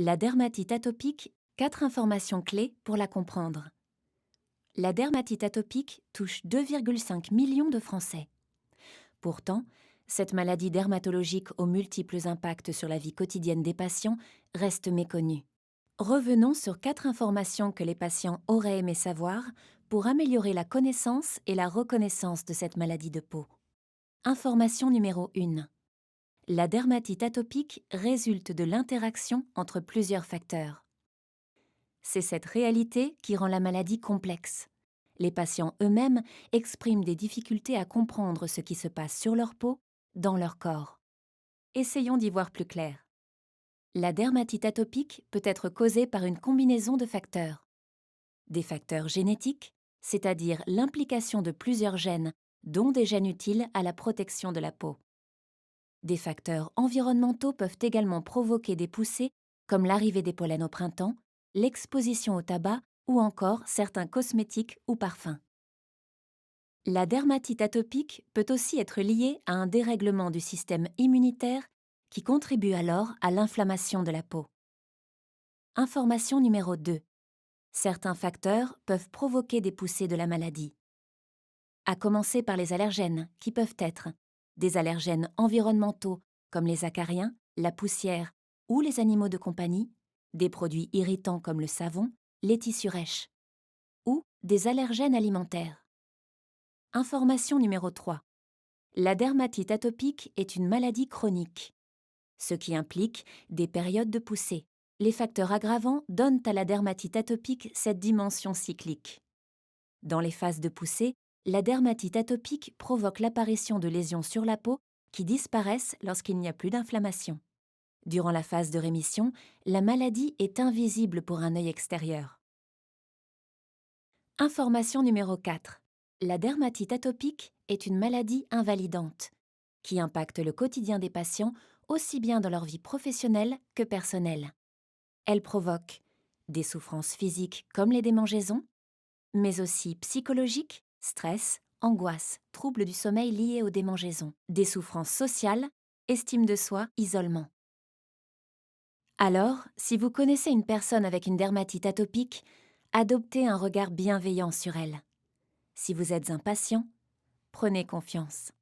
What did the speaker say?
La dermatite atopique, 4 informations clés pour la comprendre. La dermatite atopique touche 2,5 millions de Français. Pourtant, cette maladie dermatologique aux multiples impacts sur la vie quotidienne des patients reste méconnue. Revenons sur 4 informations que les patients auraient aimé savoir pour améliorer la connaissance et la reconnaissance de cette maladie de peau. Information numéro 1. La dermatite atopique résulte de l'interaction entre plusieurs facteurs. C'est cette réalité qui rend la maladie complexe. Les patients eux-mêmes expriment des difficultés à comprendre ce qui se passe sur leur peau, dans leur corps. Essayons d'y voir plus clair. La dermatite atopique peut être causée par une combinaison de facteurs. Des facteurs génétiques, c'est-à-dire l'implication de plusieurs gènes, dont des gènes utiles à la protection de la peau. Des facteurs environnementaux peuvent également provoquer des poussées, comme l'arrivée des pollens au printemps, l'exposition au tabac ou encore certains cosmétiques ou parfums. La dermatite atopique peut aussi être liée à un dérèglement du système immunitaire qui contribue alors à l'inflammation de la peau. Information numéro 2. Certains facteurs peuvent provoquer des poussées de la maladie. À commencer par les allergènes, qui peuvent être des allergènes environnementaux comme les acariens, la poussière ou les animaux de compagnie, des produits irritants comme le savon, les tissus rêches, ou des allergènes alimentaires. Information numéro 3. La dermatite atopique est une maladie chronique, ce qui implique des périodes de poussée. Les facteurs aggravants donnent à la dermatite atopique cette dimension cyclique. Dans les phases de poussée, la dermatite atopique provoque l'apparition de lésions sur la peau qui disparaissent lorsqu'il n'y a plus d'inflammation. Durant la phase de rémission, la maladie est invisible pour un œil extérieur. Information numéro 4. La dermatite atopique est une maladie invalidante qui impacte le quotidien des patients aussi bien dans leur vie professionnelle que personnelle. Elle provoque des souffrances physiques comme les démangeaisons, mais aussi psychologiques, stress, angoisse, troubles du sommeil liés aux démangeaisons, des souffrances sociales, estime de soi, isolement. Alors, si vous connaissez une personne avec une dermatite atopique, adoptez un regard bienveillant sur elle. Si vous êtes un patient, prenez confiance.